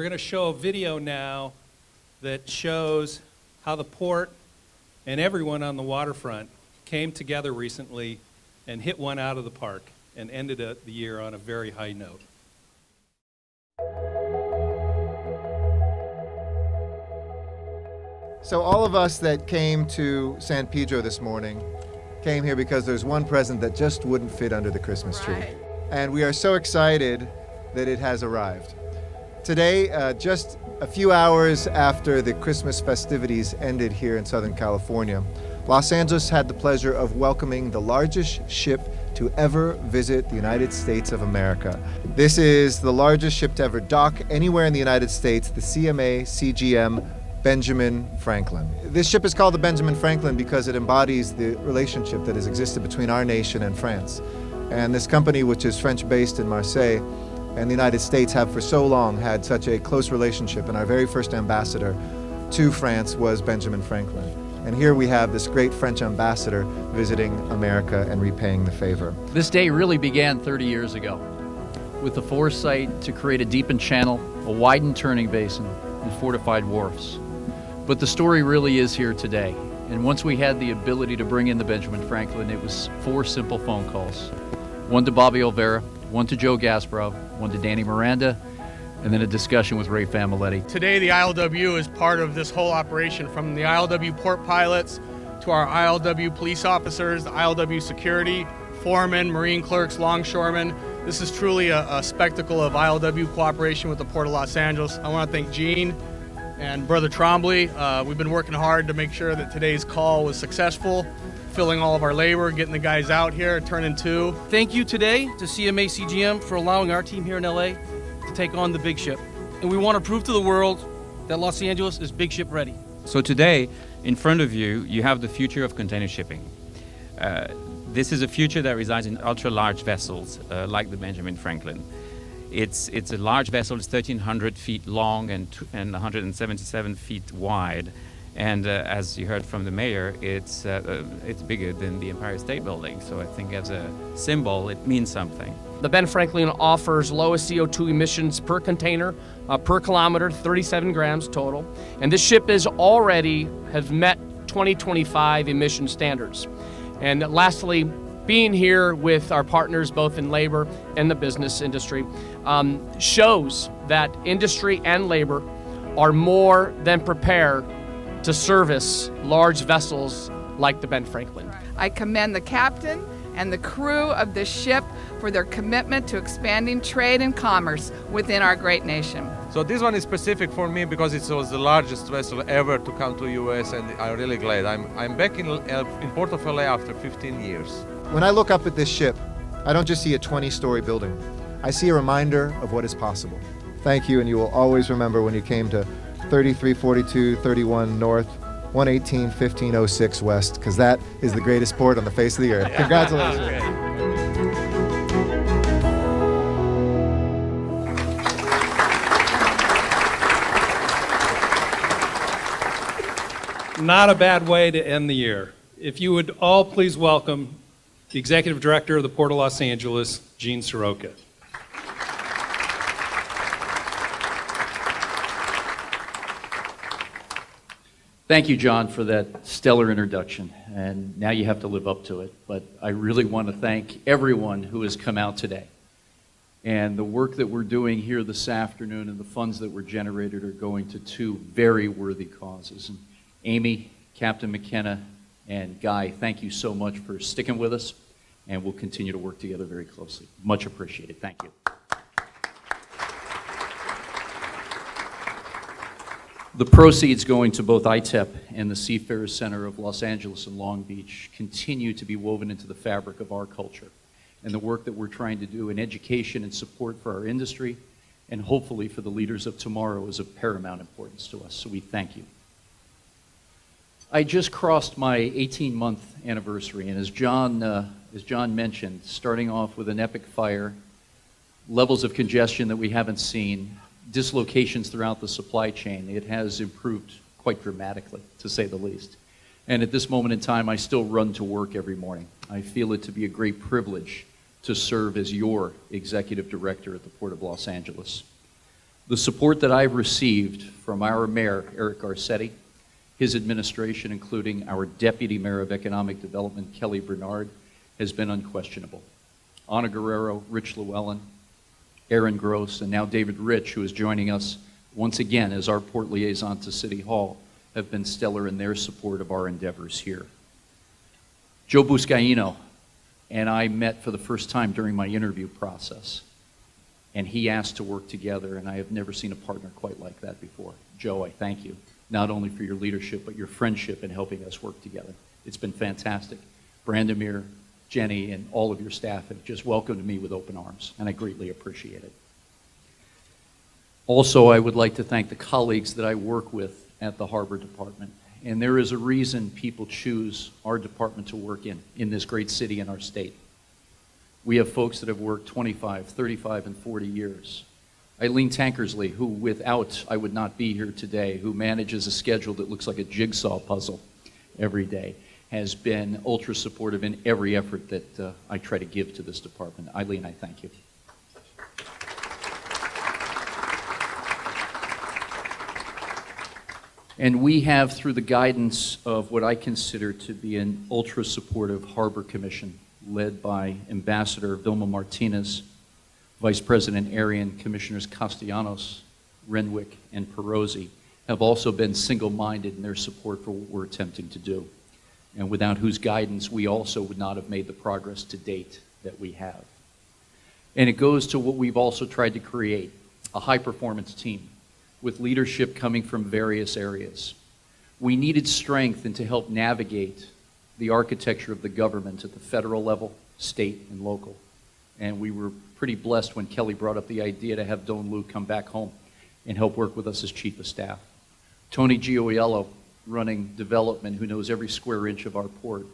We're going to show a video now that shows how the port and everyone on the waterfront came together recently and hit one out of the park and ended the year on a very high note. So all of us that came to San Pedro this morning came here because there's one present that just wouldn't fit under the Christmas tree. Right. And we are so excited that it has arrived. Today, just a few hours after the Christmas festivities ended here in Southern California, Los Angeles had the pleasure of welcoming the largest ship to ever visit the United States of America. This is the largest ship to ever dock anywhere in the United States, the CMA CGM Benjamin Franklin. This ship is called the Benjamin Franklin because it embodies the relationship that has existed between our nation and France. And this company, which is French-based in Marseille, and the United States have for so long had such a close relationship, and our very first ambassador to France was Benjamin Franklin. And here we have this great French ambassador visiting America and repaying the favor. This day really began 30 years ago with the foresight to create a deepened channel, a widened turning basin, and fortified wharfs. But the story really is here today. And once we had the ability to bring in the Benjamin Franklin, it was 4 simple phone calls. One to Bobby Olvera, one to Joe Gasparov, one to Danny Miranda, and then a discussion with Ray Familetti. Today the ILW is part of this whole operation, from the ILW port pilots to our ILW police officers, the ILW security, foremen, marine clerks, longshoremen. This is truly a spectacle of ILW cooperation with the Port of Los Angeles. I want to thank Gene and Brother Trombley. We've been working hard to make sure that today's call was successful, filling all of our labor, getting the guys out here, turning 2. Thank you today to CMA CGM for allowing our team here in LA to take on the big ship. And we want to prove to the world that Los Angeles is big ship ready. So today, in front of you, you have the future of container shipping. This is a future that resides in ultra-large vessels like the Benjamin Franklin. It's a large vessel, it's 1,300 feet long and 177 feet wide. And as you heard from the mayor, it's bigger than the Empire State Building. So I think as a symbol, it means something. The Ben Franklin offers lowest CO2 emissions per container, per kilometer, 37 grams total. And this ship has met 2025 emission standards. And lastly, being here with our partners both in labor and the business industry shows that industry and labor are more than prepared to service large vessels like the Ben Franklin. I commend the captain and the crew of this ship for their commitment to expanding trade and commerce within our great nation. So this one is specific for me because it was the largest vessel ever to come to US, and I'm really glad. I'm back in Port of LA after 15 years. When I look up at this ship, I don't just see a 20-story building. I see a reminder of what is possible. Thank you, and you will always remember when you came to 3342 31 North, 118 1506 West, because that is the greatest port on the face of the earth. Congratulations. Not a bad way to end the year. If you would all please welcome the Executive Director of the Port of Los Angeles, Gene Soroka. Thank you, John, for that stellar introduction, and now you have to live up to it. But I really want to thank everyone who has come out today. And the work that we're doing here this afternoon and the funds that were generated are going to 2 very worthy causes. And Amy, Captain McKenna, and Guy, thank you so much for sticking with us, and we'll continue to work together very closely. Much appreciated. Thank you. The proceeds going to both ITEP and the Seafarers Center of Los Angeles and Long Beach continue to be woven into the fabric of our culture and the work that we're trying to do in education and support for our industry and hopefully for the leaders of tomorrow is of paramount importance to us, so we thank you. I just crossed my 18-month anniversary, and as John mentioned, starting off with an epic fire, levels of congestion that we haven't seen, dislocations throughout the supply chain, it has improved quite dramatically, to say the least. And at this moment in time, I still run to work every morning. I feel it to be a great privilege to serve as your executive director at the Port of Los Angeles. The support that I've received from our mayor, Eric Garcetti, his administration, including our Deputy Mayor of Economic Development, Kelly Bernard, has been unquestionable. Ana Guerrero, Rich Llewellyn, Aaron Gross, and now David Rich, who is joining us once again as our port liaison to City Hall, have been stellar in their support of our endeavors here. Joe Buscaino and I met for the first time during my interview process, and he asked to work together, and I have never seen a partner quite like that before. Joe, I thank you, not only for your leadership, but your friendship in helping us work together. It's been fantastic. Brandemir, Jenny, and all of your staff have just welcomed me with open arms, and I greatly appreciate it. Also, I would like to thank the colleagues that I work with at the Harbor Department. And there is a reason people choose our department to work in this great city in our state. We have folks that have worked 25, 35, and 40 years. Eileen Tankersley, who without I would not be here today, who manages a schedule that looks like a jigsaw puzzle every day, has been ultra supportive in every effort that I try to give to this department. Eileen, I thank you. And we have, through the guidance of what I consider to be an ultra-supportive Harbor Commission, led by Ambassador Vilma Martinez, Vice President Arian, Commissioners Castellanos, Renwick, and Perosi, have also been single-minded in their support for what we're attempting to do, and without whose guidance we also would not have made the progress to date that we have. And it goes to what we've also tried to create, a high-performance team, with leadership coming from various areas. We needed strength and to help navigate the architecture of the government at the federal level, state, and local. And we were pretty blessed when Kelly brought up the idea to have Don Lu come back home and help work with us as Chief of Staff. Tony Gioiello, running development, who knows every square inch of our port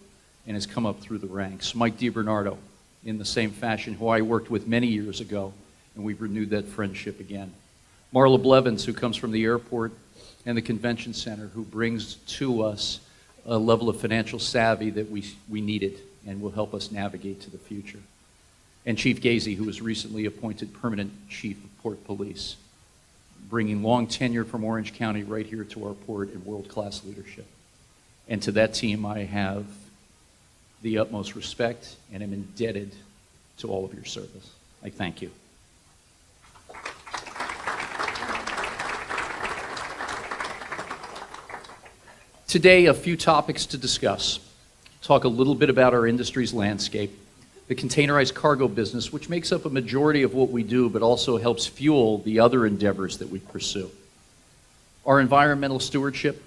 and has come up through the ranks. Mike DiBernardo, in the same fashion, who I worked with many years ago, and we've renewed that friendship again. Marla Blevins, who comes from the airport and the convention center, who brings to us a level of financial savvy that we needed and will help us navigate to the future. And Chief Gazy, who was recently appointed permanent chief of port police, bringing long tenure from Orange County right here to our port and world-class leadership. And to that team, I have the utmost respect and am indebted to all of your service. I thank you. Today, a few topics to discuss. Talk a little bit about our industry's landscape, the containerized cargo business, which makes up a majority of what we do, but also helps fuel the other endeavors that we pursue. Our environmental stewardship,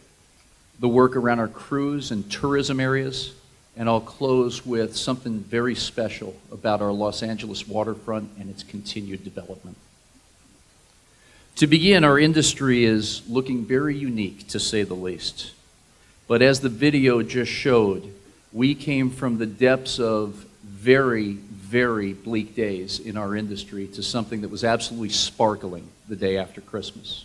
the work around our cruise and tourism areas, and I'll close with something very special about our Los Angeles waterfront and its continued development. To begin, our industry is looking very unique, to say the least. But as the video just showed, we came from the depths of very, very bleak days in our industry to something that was absolutely sparkling the day after Christmas.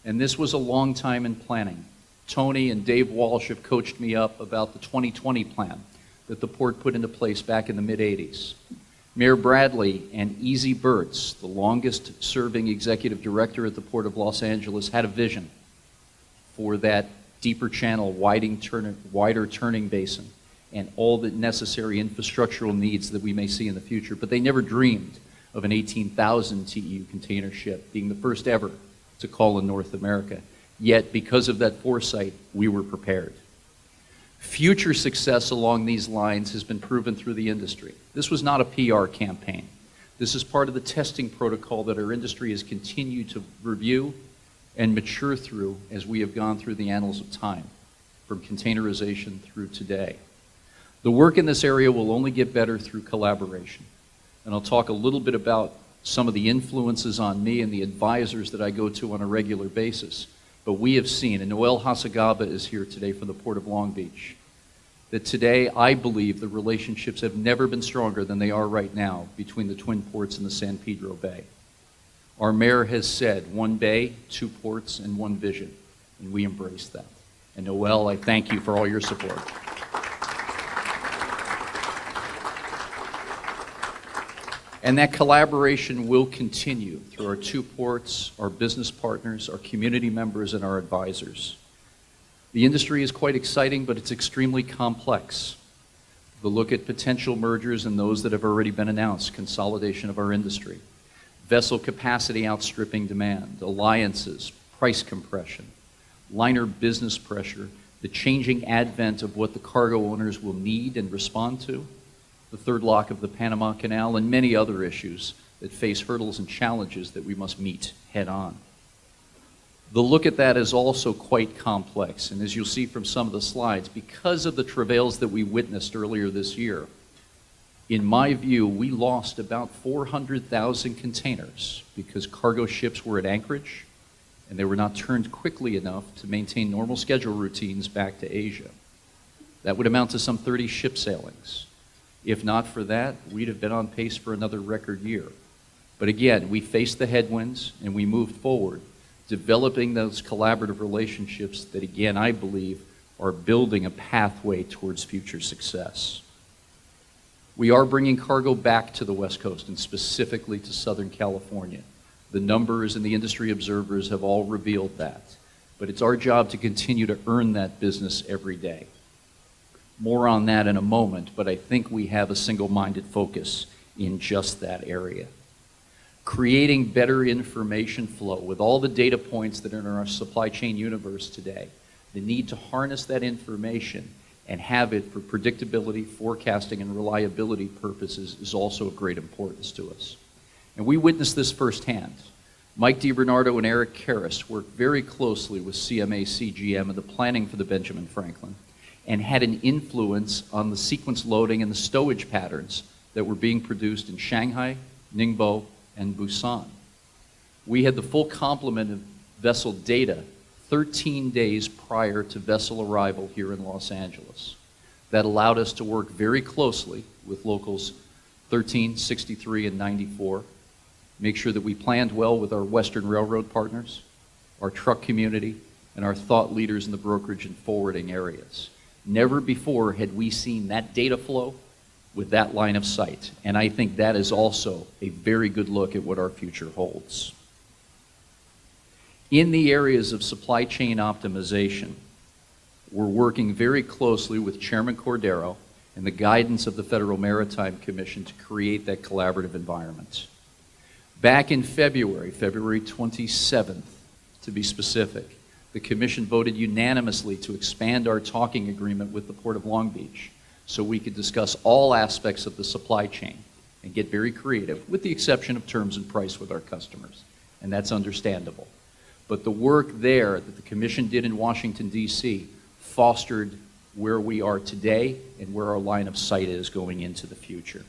And this was a long time in planning. Tony and Dave Walsh have coached me up about the 2020 plan that the port put into place back in the mid-'80s. Mayor Bradley and Easy Burtz, the longest serving executive director at the Port of Los Angeles, had a vision for that deeper channel, wider turning basin, and all the necessary infrastructural needs that we may see in the future. But they never dreamed of an 18,000 TEU container ship being the first ever to call in North America. Yet, because of that foresight, we were prepared. Future success along these lines has been proven through the industry. This was not a PR campaign. This is part of the testing protocol that our industry has continued to review and mature through as we have gone through the annals of time, from containerization through today. The work in this area will only get better through collaboration. And I'll talk a little bit about some of the influences on me and the advisors that I go to on a regular basis. But we have seen, and Noel Hasagaba is here today from the Port of Long Beach, that today I believe the relationships have never been stronger than they are right now between the Twin Ports and the San Pedro Bay. Our mayor has said, one bay, two ports, and one vision, and we embrace that. And Noel, I thank you for all your support. And that collaboration will continue through our two ports, our business partners, our community members, and our advisors. The industry is quite exciting, but it's extremely complex. The look at potential mergers and those that have already been announced, consolidation of our industry, vessel capacity outstripping demand, alliances, price compression, liner business pressure, the changing advent of what the cargo owners will need and respond to, the third lock of the Panama Canal, and many other issues that face hurdles and challenges that we must meet head on. The look at that is also quite complex, and as you'll see from some of the slides, because of the travails that we witnessed earlier this year, in my view, we lost about 400,000 containers because cargo ships were at anchorage and they were not turned quickly enough to maintain normal schedule routines back to Asia. That would amount to some 30 ship sailings. If not for that, we'd have been on pace for another record year. But again, we faced the headwinds and we moved forward, developing those collaborative relationships that, again, I believe are building a pathway towards future success. We are bringing cargo back to the West Coast and specifically to Southern California. The numbers and the industry observers have all revealed that. But it's our job to continue to earn that business every day. More on that in a moment, but I think we have a single-minded focus in just that area. Creating better information flow with all the data points that are in our supply chain universe today, the need to harness that information and have it for predictability, forecasting, and reliability purposes is also of great importance to us. And we witnessed this firsthand. Mike DiBernardo and Eric Karras worked very closely with CMA CGM in the planning for the Benjamin Franklin and had an influence on the sequence loading and the stowage patterns that were being produced in Shanghai, Ningbo, and Busan. We had the full complement of vessel data 13 days prior to vessel arrival here in Los Angeles. That allowed us to work very closely with locals 13, 63, and 94, make sure that we planned well with our Western Railroad partners, our truck community, and our thought leaders in the brokerage and forwarding areas. Never before had we seen that data flow with that line of sight, and I think that is also a very good look at what our future holds. In the areas of supply chain optimization, we're working very closely with Chairman Cordero and the guidance of the Federal Maritime Commission to create that collaborative environment. Back in February 27th, to be specific, the Commission voted unanimously to expand our talking agreement with the Port of Long Beach so we could discuss all aspects of the supply chain and get very creative, with the exception of terms and price with our customers, and that's understandable. But the work there that the Commission did in Washington, D.C. fostered where we are today and where our line of sight is going into the future.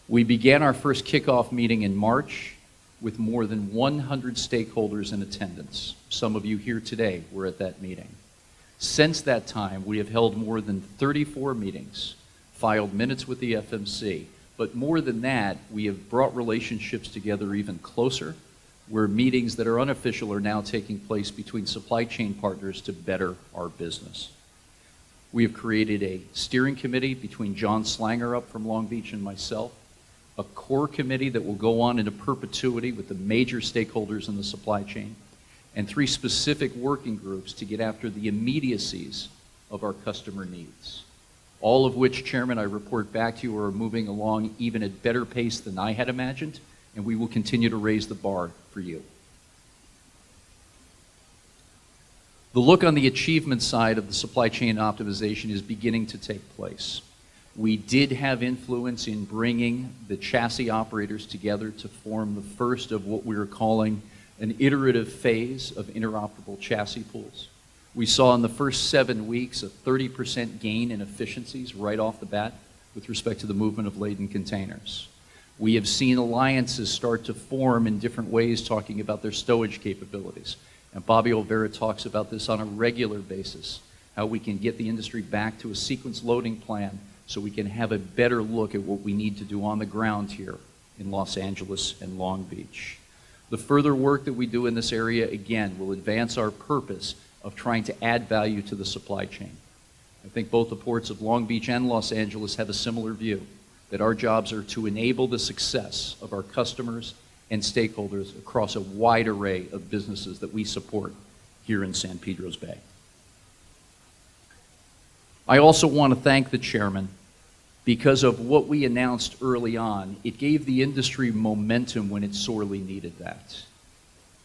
We began our first kickoff meeting in March with more than 100 stakeholders in attendance. Some of you here today were at that meeting. Since that time, we have held more than 34 meetings, filed minutes with the FMC, but more than that, we have brought relationships together even closer, where meetings that are unofficial are now taking place between supply chain partners to better our business. We have created a steering committee between John Slanger up from Long Beach and myself, a core committee that will go on into perpetuity with the major stakeholders in the supply chain, and 3 specific working groups to get after the immediacies of our customer needs. All of which, Chairman, I report back to you are moving along even at better pace than I had imagined, and we will continue to raise the bar for you. The look on the achievement side of the supply chain optimization is beginning to take place. We did have influence in bringing the chassis operators together to form the first of what we are calling an iterative phase of interoperable chassis pools. We saw in the first 7 weeks a 30% gain in efficiencies right off the bat with respect to the movement of laden containers. We have seen alliances start to form in different ways talking about their stowage capabilities. And Bobby Olvera talks about this on a regular basis, how we can get the industry back to a sequence loading plan so we can have a better look at what we need to do on the ground here in Los Angeles and Long Beach. The further work that we do in this area, again, will advance our purpose of trying to add value to the supply chain. I think both the ports of Long Beach and Los Angeles have a similar view. that our jobs are to enable the success of our customers and stakeholders across a wide array of businesses that we support here in San Pedro's Bay. I also want to thank the chairman. Because of what we announced early on, it gave the industry momentum when it sorely needed that.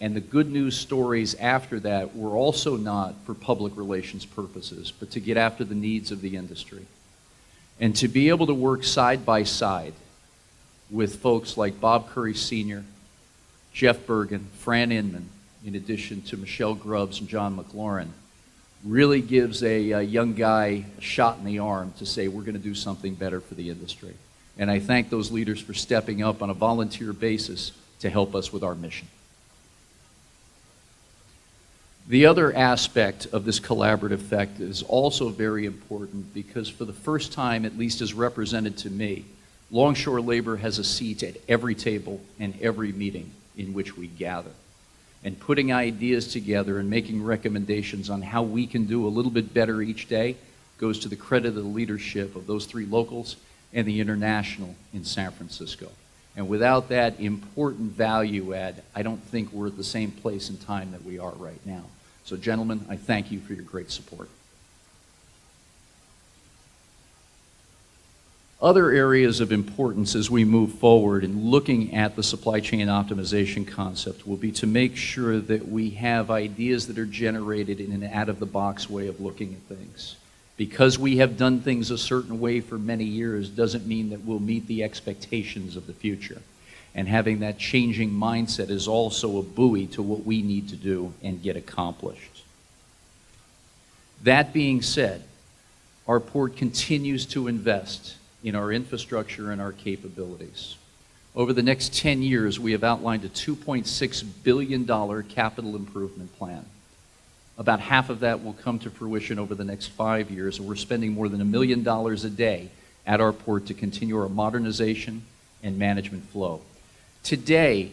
And the good news stories after that were also not for public relations purposes, but to get after the needs of the industry. And to be able to work side by side with folks like Bob Curry Sr., Jeff Bergen, Fran Inman, in addition to Michelle Grubbs and John McLaurin, really gives a young guy a shot in the arm to say we're going to do something better for the industry. And I thank those leaders for stepping up on a volunteer basis to help us with our mission. The other aspect of this collaborative effect is also very important because for the first time, at least as represented to me, Longshore Labor has a seat at every table and every meeting in which we gather. And putting ideas together and making recommendations on how we can do a little bit better each day goes to the credit of the leadership of those three locals and the international in San Francisco. And without that important value add, I don't think we're at the same place and time that we are right now. So gentlemen, I thank you for your great support. Other areas of importance as we move forward in looking at the supply chain optimization concept will be to make sure that we have ideas that are generated in an out-of-the-box way of looking at things. Because we have done things a certain way for many years doesn't mean that we'll meet the expectations of the future. And having that changing mindset is also a buoy to what we need to do and get accomplished. That being said, our port continues to invest in our infrastructure and our capabilities. Over the next 10 years, we have outlined a $2.6 billion capital improvement plan. About half of that will come to fruition over the next 5 years, and we're spending more than $1 million a day at our port to continue our modernization and management flow. Today,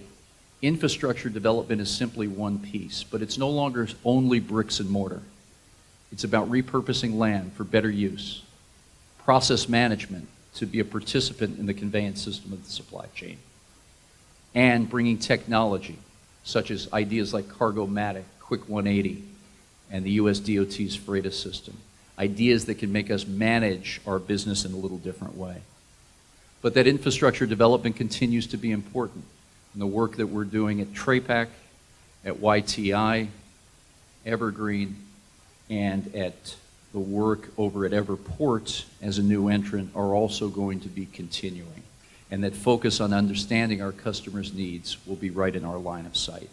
infrastructure development is simply one piece, but it's no longer only bricks and mortar. It's about repurposing land for better use, process management to be a participant in the conveyance system of the supply chain, and bringing technology, such as ideas like Cargo-Matic, Quick 180, and the US DOT's Freighta system, ideas that can make us manage our business in a little different way. But that infrastructure development continues to be important. And the work that we're doing at TRAPAC, at YTI, Evergreen, and at the work over at Everport as a new entrant are also going to be continuing. And that focus on understanding our customers' needs will be right in our line of sight.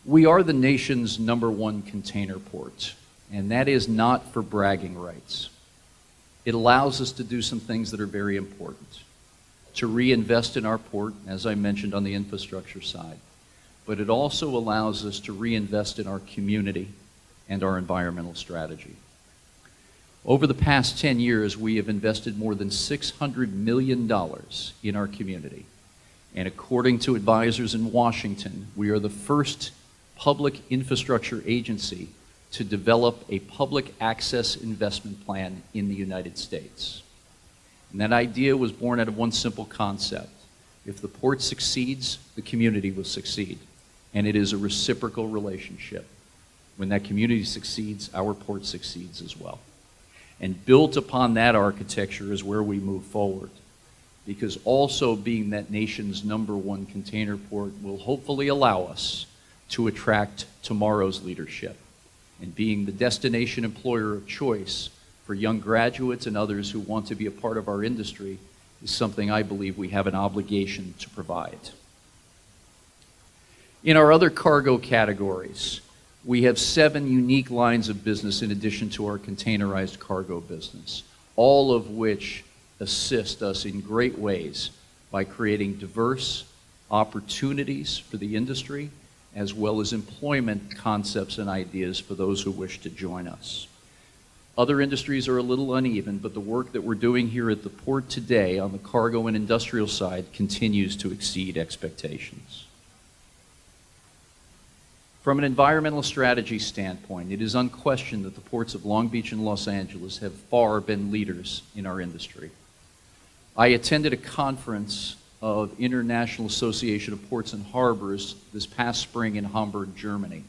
We are the nation's #1 container port, and that is not for bragging rights. It allows us to do some things that are very important. To reinvest in our port, as I mentioned on the infrastructure side, but it also allows us to reinvest in our community and our environmental strategy. Over the past 10 years, we have invested more than $600 million in our community. And according to advisors in Washington, we are the first public infrastructure agency to develop a public access investment plan in the United States. And that idea was born out of one simple concept. If the port succeeds, the community will succeed. And it is a reciprocal relationship. When that community succeeds, our port succeeds as well. And built upon that architecture is where we move forward. Because also being that nation's #1 container port will hopefully allow us to attract tomorrow's leadership. And being the destination employer of choice for young graduates and others who want to be a part of our industry is something I believe we have an obligation to provide. In our other cargo categories, we have 7 unique lines of business in addition to our containerized cargo business, all of which assist us in great ways by creating diverse opportunities for the industry, as well as employment concepts and ideas for those who wish to join us. Other industries are a little uneven, but the work that we're doing here at the port today on the cargo and industrial side continues to exceed expectations. From an environmental strategy standpoint, it is unquestioned that the ports of Long Beach and Los Angeles have far been leaders in our industry. I attended a conference of International Association of Ports and Harbors this past spring in Hamburg, Germany.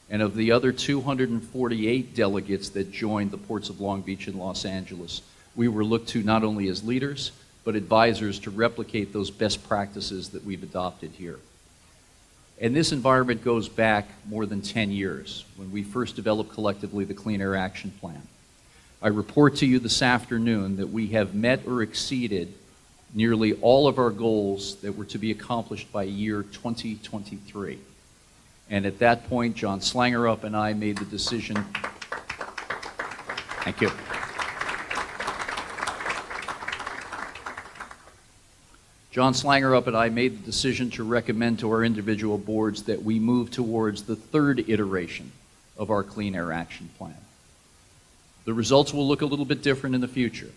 And of the other 248 delegates that joined the ports of Long Beach and Los Angeles, we were looked to not only as leaders, but advisors to replicate those best practices that we've adopted here. And this environment goes back more than 10 years, when we first developed collectively the Clean Air Action Plan. I report to you this afternoon that we have met or exceeded nearly all of our goals that were to be accomplished by year 2023. And at that point, John Slangerup and I made the decision. Thank you. John Slangerup and I made the decision to recommend to our individual boards that we move towards the third iteration of our Clean Air Action Plan. The results will look a little bit different in the future.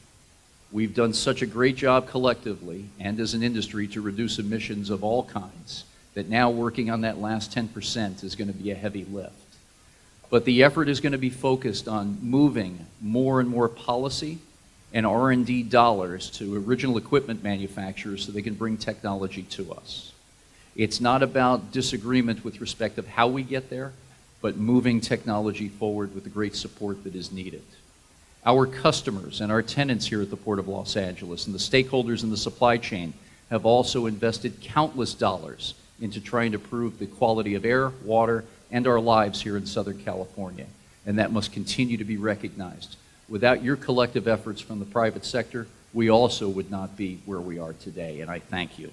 We've done such a great job collectively and as an industry to reduce emissions of all kinds that now working on that last 10% is going to be a heavy lift. But the effort is going to be focused on moving more and more policy and R&D dollars to original equipment manufacturers so they can bring technology to us. It's not about disagreement with respect of how we get there, but moving technology forward with the great support that is needed. Our customers and our tenants here at the Port of Los Angeles and the stakeholders in the supply chain have also invested countless dollars into trying to improve the quality of air, water, and our lives here in Southern California, and that must continue to be recognized. Without your collective efforts from the private sector, we also would not be where we are today, and I thank you.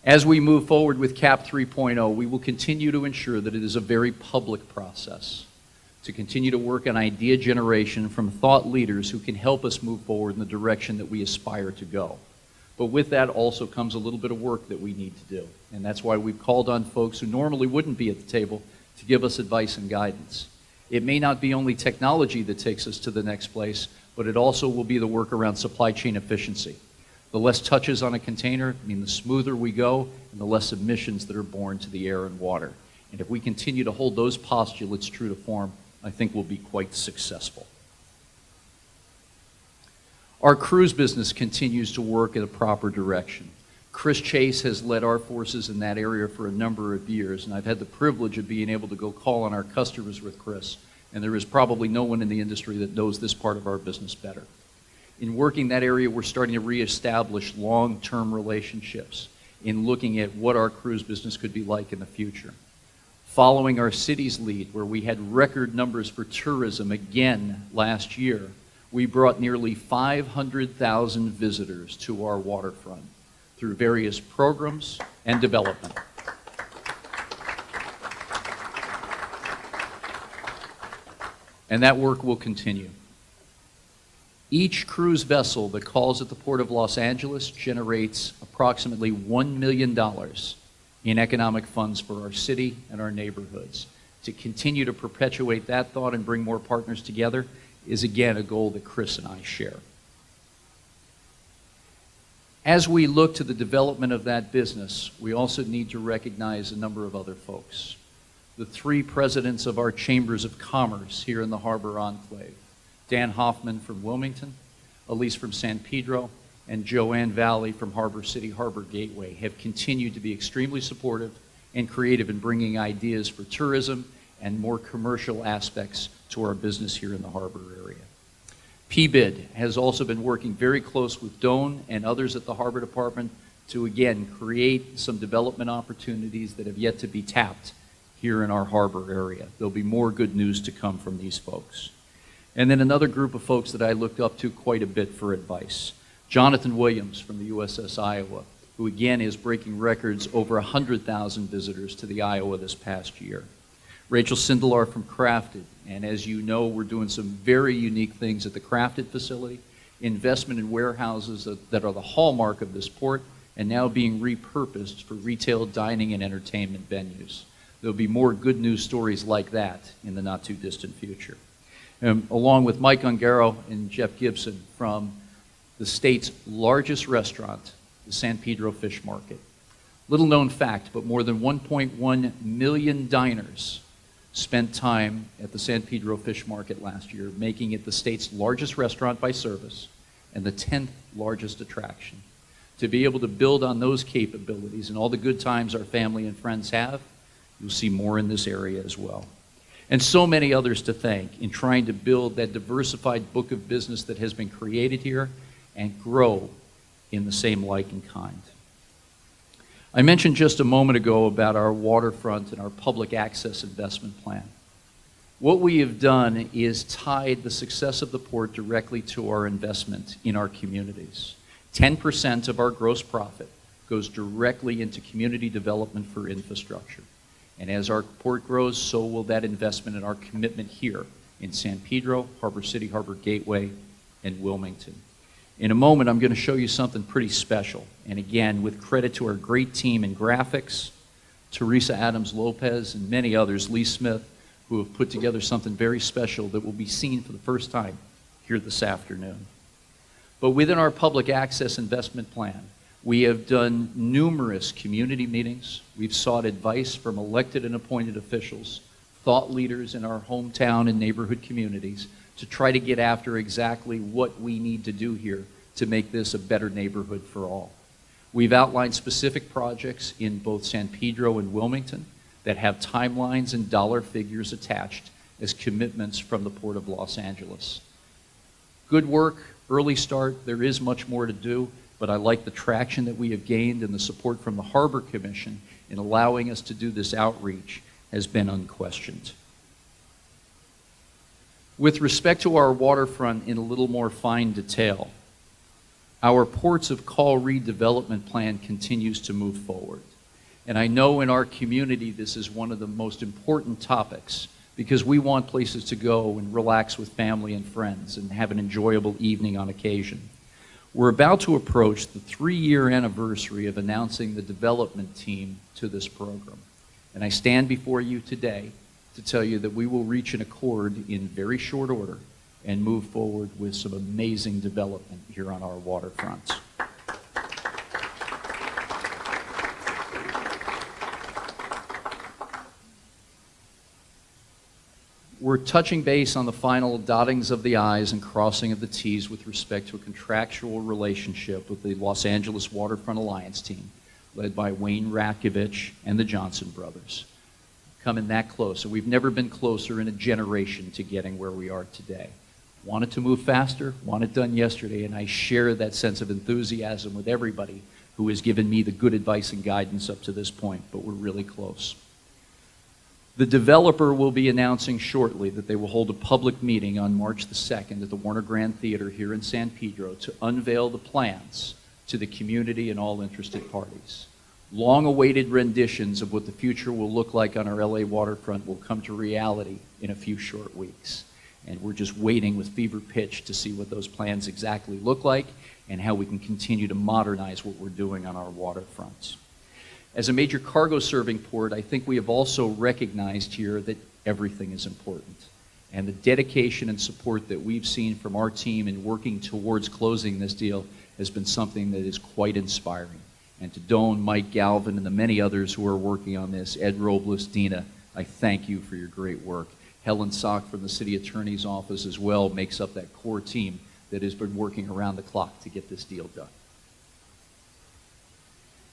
As we move forward with CAP 3.0, we will continue to ensure that it is a very public process, to continue to work on idea generation from thought leaders who can help us move forward in the direction that we aspire to go. But with that also comes a little bit of work that we need to do, and that's why we've called on folks who normally wouldn't be at the table to give us advice and guidance. It may not be only technology that takes us to the next place, but it also will be the work around supply chain efficiency. The less touches on a container mean the smoother we go and the less emissions that are borne to the air and water. And if we continue to hold those postulates true to form, I think we'll be quite successful. Our cruise business continues to work in a proper direction. Chris Chase has led our forces in that area for a number of years, and I've had the privilege of being able to go call on our customers with Chris, and there is probably no one in the industry that knows this part of our business better. In working that area, we're starting to reestablish long-term relationships in looking at what our cruise business could be like in the future. Following our city's lead, where we had record numbers for tourism again last year, we brought nearly 500,000 visitors to our waterfront through various programs and development. And that work will continue. Each cruise vessel that calls at the Port of Los Angeles generates approximately $1 million in economic funds for our city and our neighborhoods. To continue to perpetuate that thought and bring more partners together is again a goal that Chris and I share. As we look to the development of that business, we also need to recognize a number of other folks. The three presidents of our chambers of commerce here in the Harbor Enclave, Dan Hoffman from Wilmington, Elise from San Pedro, and Joanne Valley from Harbor City Harbor Gateway, have continued to be extremely supportive and creative in bringing ideas for tourism and more commercial aspects to our business here in the harbor area. PBID has also been working very close with Doan and others at the Harbor Department to, again, create some development opportunities that have yet to be tapped here in our harbor area. There'll be more good news to come from these folks. And then another group of folks that I looked up to quite a bit for advice. Jonathan Williams from the USS Iowa, who again is breaking records, over 100,000 visitors to the Iowa this past year. Rachel Sindelar from Crafted, and as you know, we're doing some very unique things at the Crafted facility, investment in warehouses that are the hallmark of this port and now being repurposed for retail, dining, and entertainment venues. There'll be more good news stories like that in the not too distant future. Along with Mike Ungaro and Jeff Gibson from the state's largest restaurant, the San Pedro Fish Market. Little known fact, but more than 1.1 million diners spent time at the San Pedro Fish Market last year, making it the state's largest restaurant by service and the 10th largest attraction. To be able to build on those capabilities and all the good times our family and friends have, you'll see more in this area as well. And so many others to thank in trying to build that diversified book of business that has been created here and grow in the same like and kind. I mentioned just a moment ago about our waterfront and our public access investment plan. What we have done is tied the success of the port directly to our investment in our communities. 10% of our gross profit goes directly into community development for infrastructure. And as our port grows, so will that investment and our commitment here in San Pedro, Harbor City, Harbor Gateway, and Wilmington. In a moment, I'm going to show you something pretty special. And again, with credit to our great team in graphics, Teresa Adams-Lopez, and many others, Lee Smith, who have put together something very special that will be seen for the first time here this afternoon. But within our public access investment plan, we have done numerous community meetings. We've sought advice from elected and appointed officials, thought leaders in our hometown and neighborhood communities to try to get after exactly what we need to do here to make this a better neighborhood for all. We've outlined specific projects in both San Pedro and Wilmington that have timelines and dollar figures attached as commitments from the Port of Los Angeles. Good work, early start. There is much more to do, but I like the traction that we have gained, and the support from the Harbor Commission in allowing us to do this outreach has been unquestioned. With respect to our waterfront in a little more fine detail, our Ports of Call redevelopment plan continues to move forward. And I know in our community this is one of the most important topics because we want places to go and relax with family and friends and have an enjoyable evening on occasion. We're about to approach the 3-year anniversary of announcing the development team to this program. And I stand before you today to tell you that we will reach an accord in very short order and move forward with some amazing development here on our waterfronts. We're touching base on the final dottings of the I's and crossing of the T's with respect to a contractual relationship with the Los Angeles Waterfront Alliance team, led by Wayne Rakovich and the Johnson brothers. Coming that close, and we've never been closer in a generation to getting where we are today. Wanted to move faster, want it done yesterday, and I share that sense of enthusiasm with everybody who has given me the good advice and guidance up to this point, but we're really close. The developer will be announcing shortly that they will hold a public meeting on March the 2nd at the Warner Grand Theater here in San Pedro to unveil the plans to the community and all interested parties. Long-awaited renditions of what the future will look like on our LA waterfront will come to reality in a few short weeks. And we're just waiting with fever pitch to see what those plans exactly look like and how we can continue to modernize what we're doing on our waterfronts. As a major cargo-serving port, I think we have also recognized here that everything is important. And the dedication and support that we've seen from our team in working towards closing this deal has been something that is quite inspiring. And to Doan, Mike Galvin, and the many others who are working on this, Ed Robles, Dina, I thank you for your great work. Helen Sock from the City Attorney's Office as well makes up that core team that has been working around the clock to get this deal done.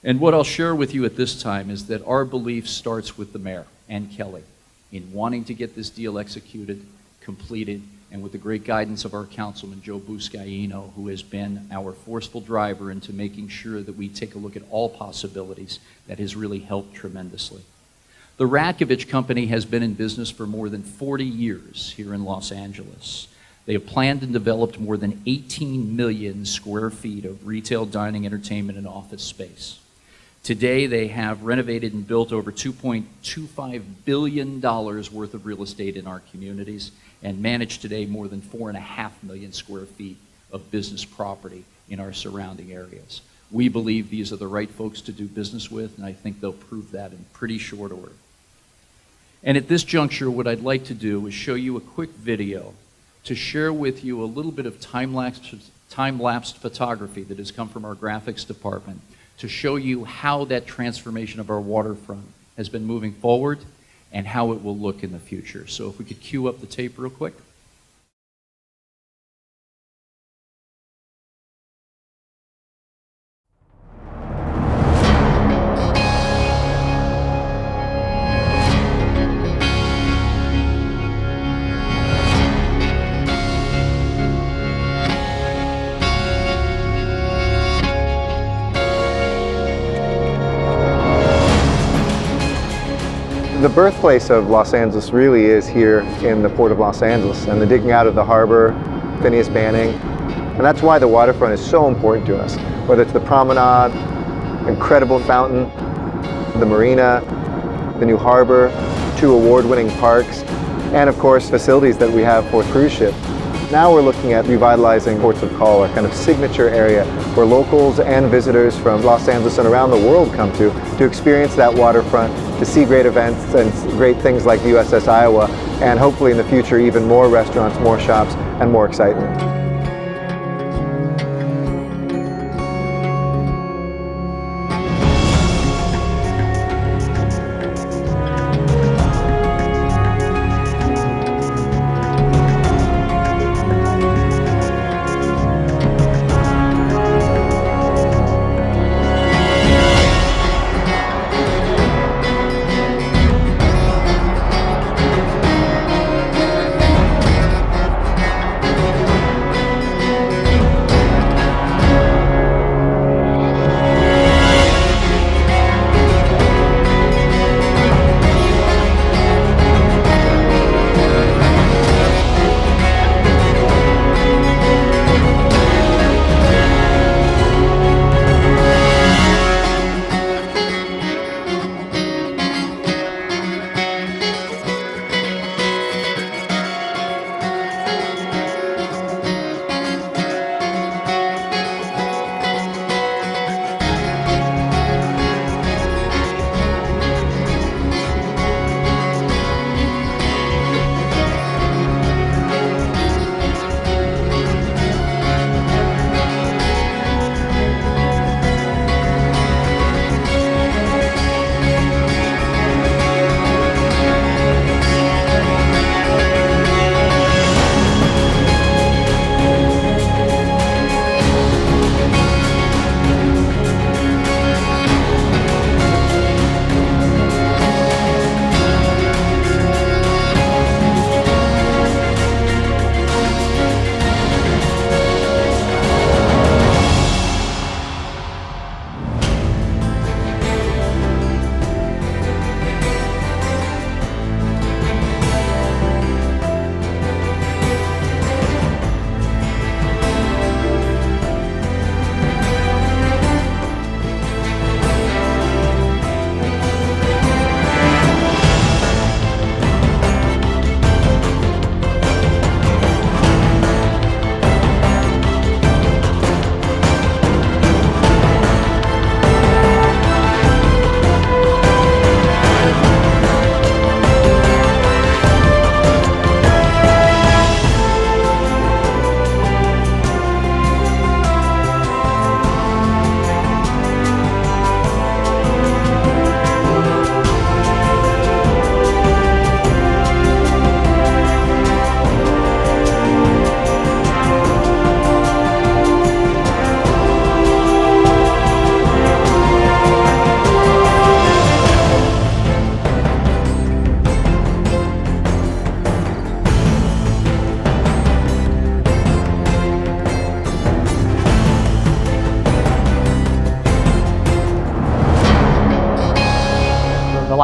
And what I'll share with you at this time is that our belief starts with the mayor and Kelly in wanting to get this deal executed, completed, and with the great guidance of our councilman, Joe Buscaino, who has been our forceful driver into making sure that we take a look at all possibilities. That has really helped tremendously. The Rakovich Company has been in business for more than 40 years here in Los Angeles. They have planned and developed more than 18 million square feet of retail, dining, entertainment, and office space. Today, they have renovated and built over $2.25 billion worth of real estate in our communities and manage today more than 4.5 million square feet of business property in our surrounding areas. We believe these are the right folks to do business with, and I think they'll prove that in pretty short order. And at this juncture, what I'd like to do is show you a quick video to share with you a little bit of time-lapsed photography that has come from our graphics department to show you how that transformation of our waterfront has been moving forward and how it will look in the future. So if we could cue up the tape real quick. The birthplace of Los Angeles really is here in the Port of Los Angeles and the digging out of the harbor, Phineas Banning. And that's why the waterfront is so important to us. Whether it's the promenade, incredible fountain, the marina, the new harbor, 2 award-winning parks, and of course facilities that we have for cruise ships. Now we're looking at revitalizing Ports of Call, a kind of signature area where locals and visitors from Los Angeles and around the world come to experience that waterfront, to see great events and great things like the USS Iowa, and hopefully in the future even more restaurants, more shops, and more excitement.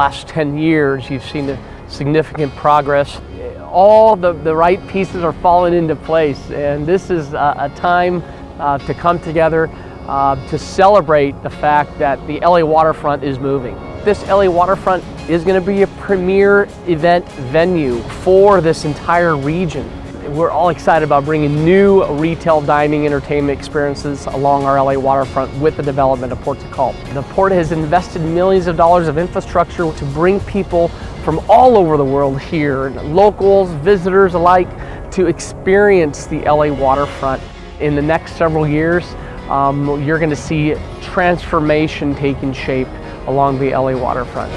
last 10 years, you've seen a significant progress. All the right pieces are falling into place, and this is a time to come together to celebrate the fact that the LA waterfront is moving. This LA waterfront is going to be a premier event venue for this entire region. We're all excited about bringing new retail, dining, entertainment experiences along our LA waterfront with the development of Ports of Call. The Port has invested millions of dollars of infrastructure to bring people from all over the world here, locals, visitors alike, to experience the LA waterfront. In the next several years, you're going to see transformation taking shape along the LA waterfront.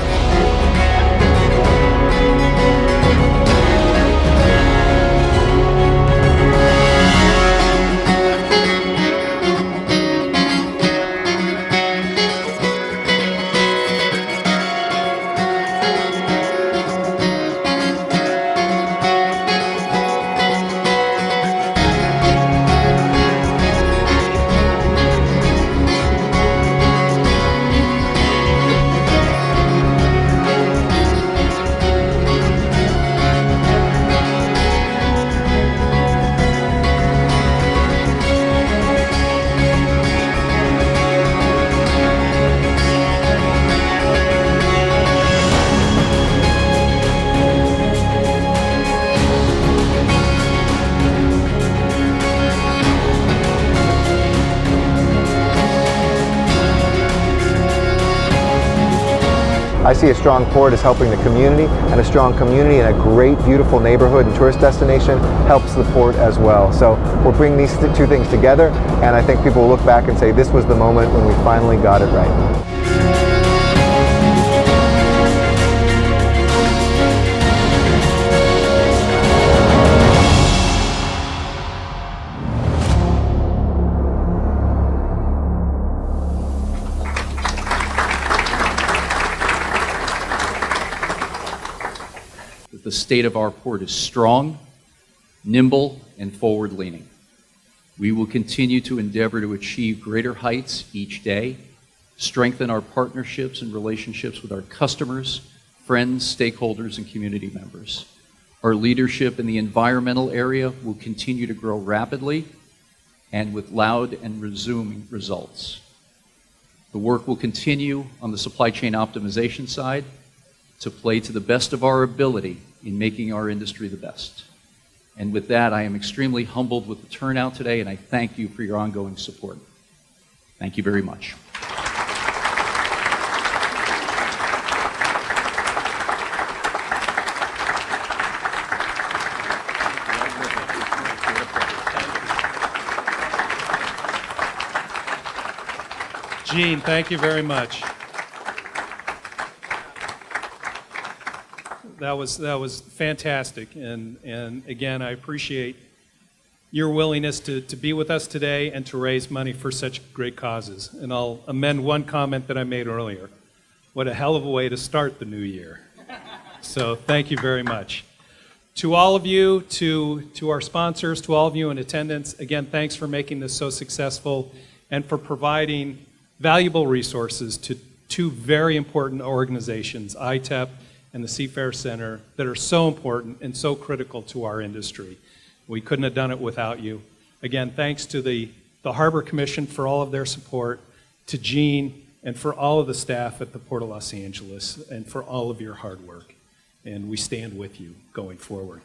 I see a strong port as helping the community, and a strong community in a great, beautiful neighborhood and tourist destination helps the port as well. So we're bringing these two things together, and I think people will look back and say this was the moment when we finally got it right. The state of our port is strong, nimble, and forward-leaning. We will continue to endeavor to achieve greater heights each day, strengthen our partnerships and relationships with our customers, friends, stakeholders, and community members. Our leadership in the environmental area will continue to grow rapidly and with loud and resuming results. The work will continue on the supply chain optimization side to play to the best of our ability in making our industry the best. And with that, I am extremely humbled with the turnout today, and I thank you for your ongoing support. Thank you very much. Gene, thank you very much. That was fantastic, and again, I appreciate your willingness to be with us today and to raise money for such great causes. And I'll amend one comment that I made earlier. What a hell of a way to start the new year. So thank you very much. To all of you, to our sponsors, to all of you in attendance, again, thanks for making this so successful and for providing valuable resources to two very important organizations, ITEP and the Seafarer Center, that are so important and so critical to our industry. We couldn't have done it without you. Again, thanks to the Harbor Commission for all of their support, to Gene, and for all of the staff at the Port of Los Angeles, and for all of your hard work. And we stand with you going forward.